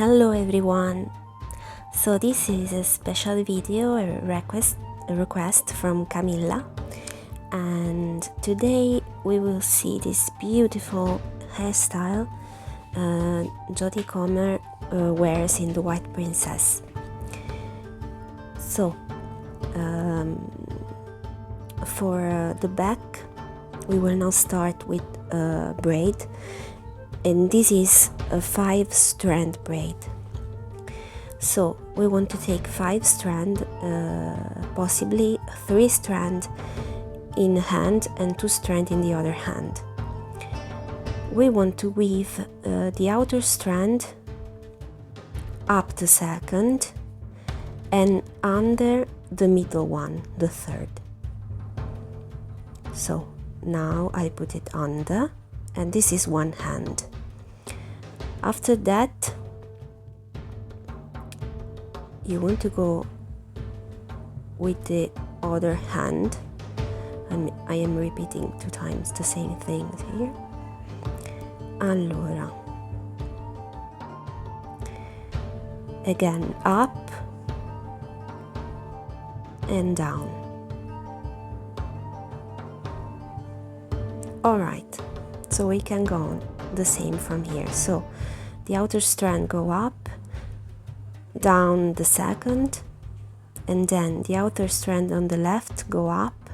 Hello everyone! So this is a special video, a request from Kamilla, and today we will see this beautiful hairstyle Jodie Comer wears in The White Princess. So for the back we will now start with a braid, and this is a 5-strand braid. So we want to take 5 strands, possibly 3 strands in hand and 2 strands in the other hand. We want to weave the outer strand up the second and under the middle one, the third. So now I put it under, and this is one hand. After that, you want to go with the other hand, and I am repeating 2 times the same thing here. Allora, again up and down. Alright, so we can go on the same from here. So the outer strand go up, down the second, and then the outer strand on the left go up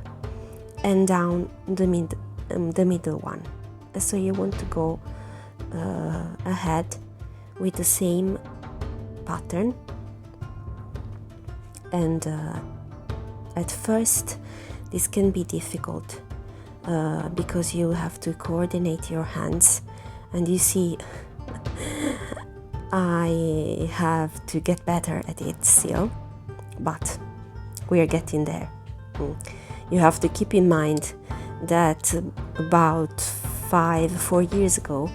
and down the middle one. So you want to go ahead with the same pattern, and at first this can be difficult because you have to coordinate your hands, and you see I have to get better at it still, but we are getting there. You have to keep in mind that about 4 years ago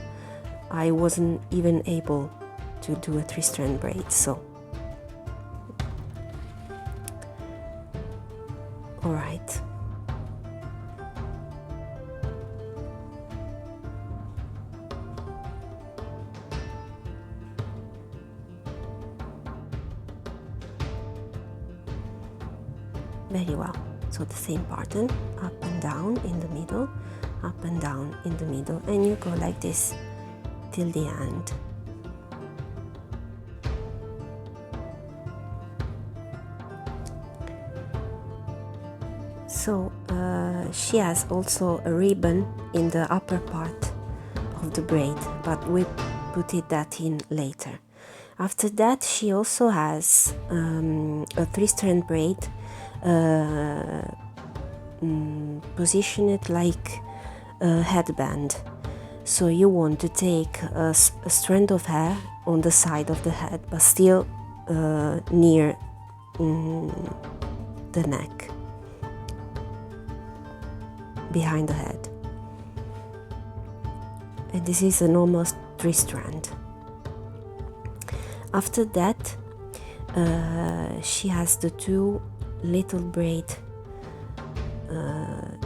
I wasn't even able to do a 3-strand braid. So all right. Very well. So the same pattern, up and down in the middle, up and down in the middle, and you go like this till the end. So she has also a ribbon in the upper part of the braid, but we put that in later. After that, she also has a 3-strand braid, position it like a headband. So you want to take a strand of hair on the side of the head, but still near the neck, behind the head. And this is an almost 3-strand. After that, she has the 2 little braid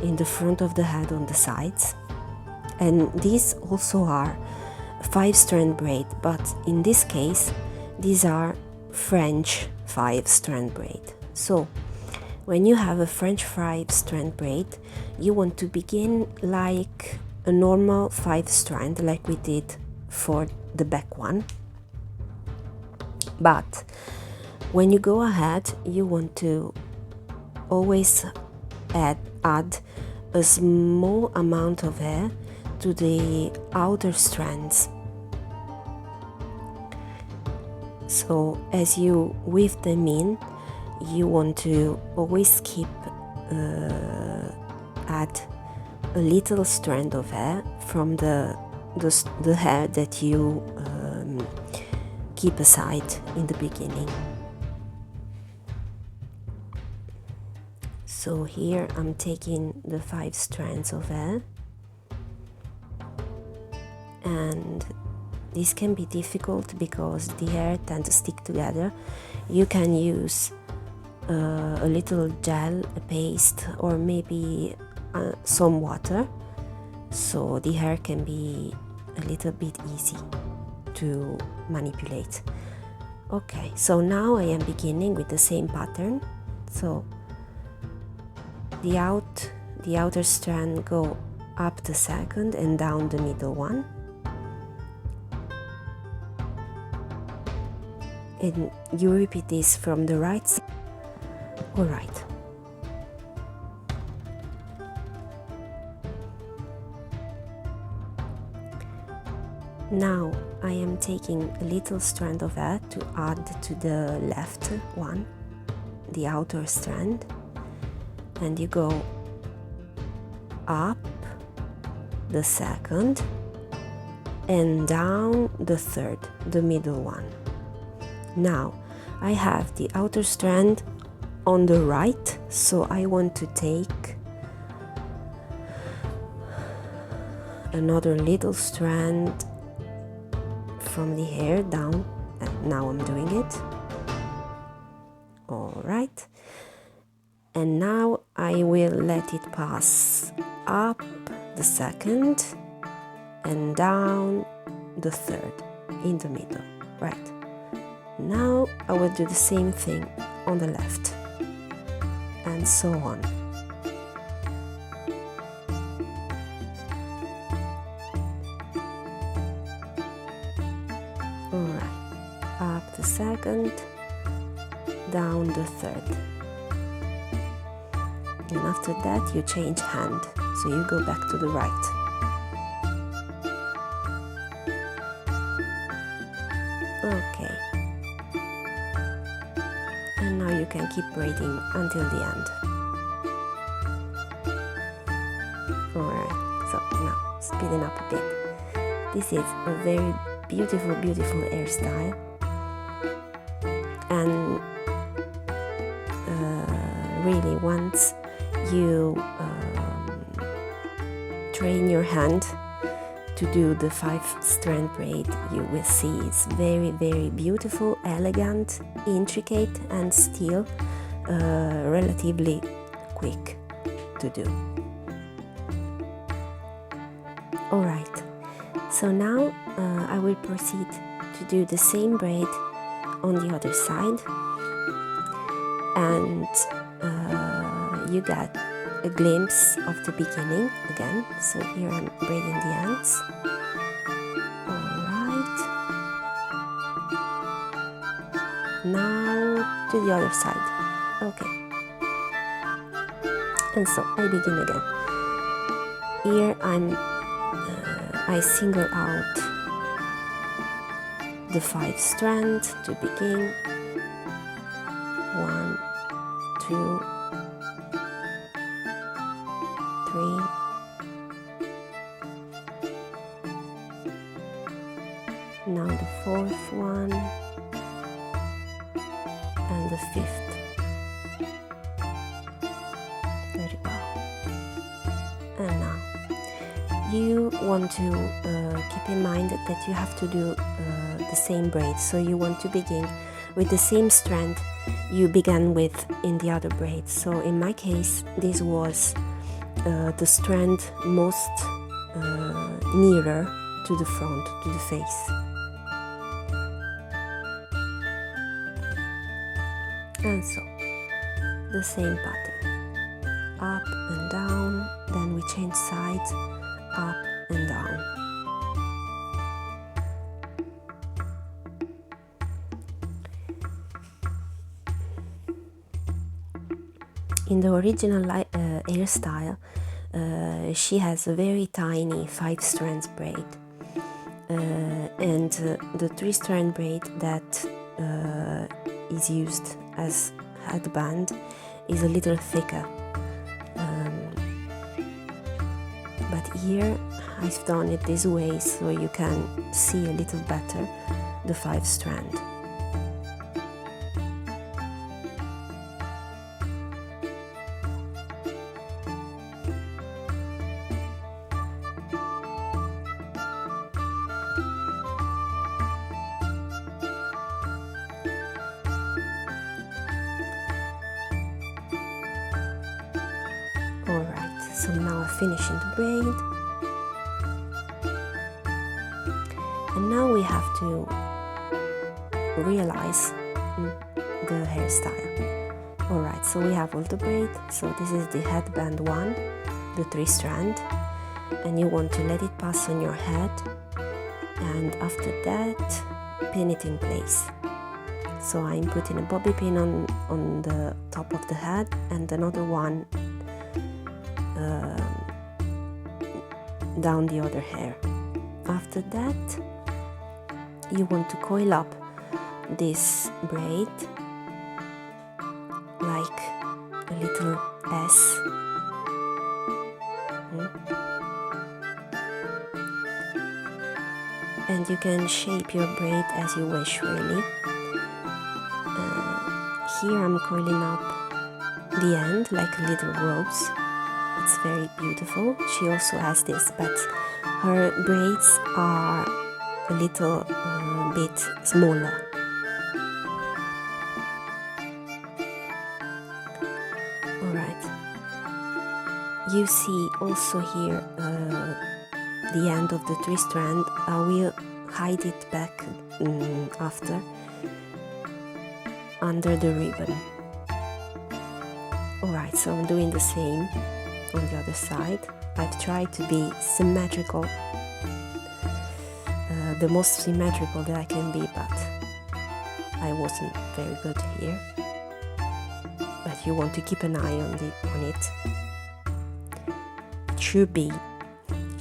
in the front of the head on the sides, and these also are 5-strand braid, but in this case these are French 5-strand braid. So when you have a French 5-strand braid, you want to begin like a normal 5-strand, like we did for the back one, but when you go ahead you want to always add a small amount of hair to the outer strands. So as you weave them in, you want to always keep add a little strand of hair from the hair that you keep aside in the beginning. So here I'm taking the 5 strands of hair, and this can be difficult because the hair tends to stick together. You can use a little gel, a paste, or maybe some water, so the hair can be a little bit easy to manipulate. Okay, so now I am beginning with the same pattern. So the outer strand go up the second and down the middle one, and you repeat this from the right side. All right. Now I am taking a little strand of hair to add to the left one, the outer strand, and you go up the second and down the third, the middle one. Now I have the outer strand on the right, so I want to take another little strand from the hair down, and now I'm doing it. All right, and now I will let it pass up the second and down the third in the middle. Right, now I will do the same thing on the left, and so on. Alright, up the second, down the third. And after that you change hand, so you go back to the right. Okay. And now you can keep braiding until the end. Alright, so now speeding up a bit. This is a very beautiful hairstyle, and really once you train your hand to do the 5-strand braid, you will see it's very beautiful, elegant, intricate, and still relatively quick to do. Alright, so now I will proceed to do the same braid on the other side, and you got a glimpse of the beginning again. So here I'm braiding the ends. Alright, now to the other side. Okay, and so I begin again. Here I single out the 5 strands to begin. 1, 2, 3, now the 4th one and the 5th. There you go. And now you want to keep in mind that you have to do the same braid, so you want to begin with the same strand you began with in the other braid. So in my case this was the strand most nearer to the front, to the face. And so the same pattern, up and down, then we change sides, up and down. In the original hairstyle, she has a very tiny 5-strand braid, and the 3-strand braid that is used as headband is a little thicker. But here I've done it this way so you can see a little better the 5-strand. Alright, so now I'm finishing the braid, and now we have to realize the hairstyle. Alright, so we have all the braid. So this is the headband one, the 3-strand, and you want to let it pass on your head, and after that pin it in place. So I'm putting a bobby pin on the top of the head and another one down the other hair. After that you want to coil up this braid like a little S. And you can shape your braid as you wish, really. Here I'm coiling up the end like a little rose. It's very beautiful. She also has this, but her braids are a little bit smaller. Alright. You see also here the end of the 3-strand. I will hide it back after, under the ribbon. Alright, so I'm doing the same on the other side. I've tried to be symmetrical, the most symmetrical that I can be, but I wasn't very good here. But you want to keep an eye on it. It should be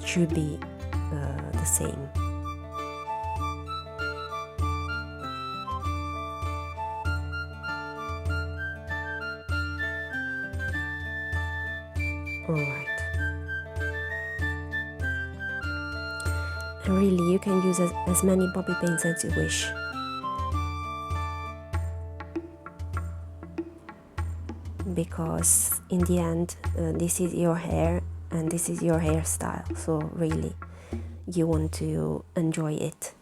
the same. Alright. And really, you can use as many bobby pins as you wish. Because in the end, this is your hair and this is your hairstyle. So really, you want to enjoy it.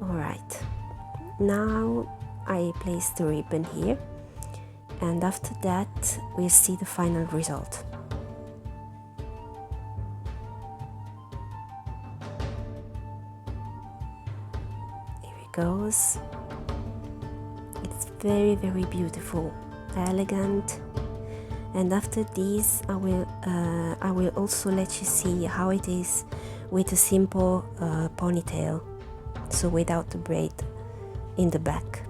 Alright. Now I place the ribbon here. And after that, we'll see the final result. Goes. It's very, very beautiful, elegant. And after this I will also let you see how it is with a simple ponytail, so without the braid in the back.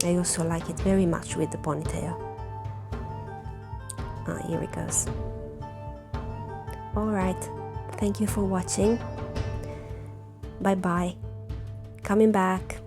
I also like it very much with the ponytail. Here it goes. Alright, thank you for watching. Bye bye. Coming back.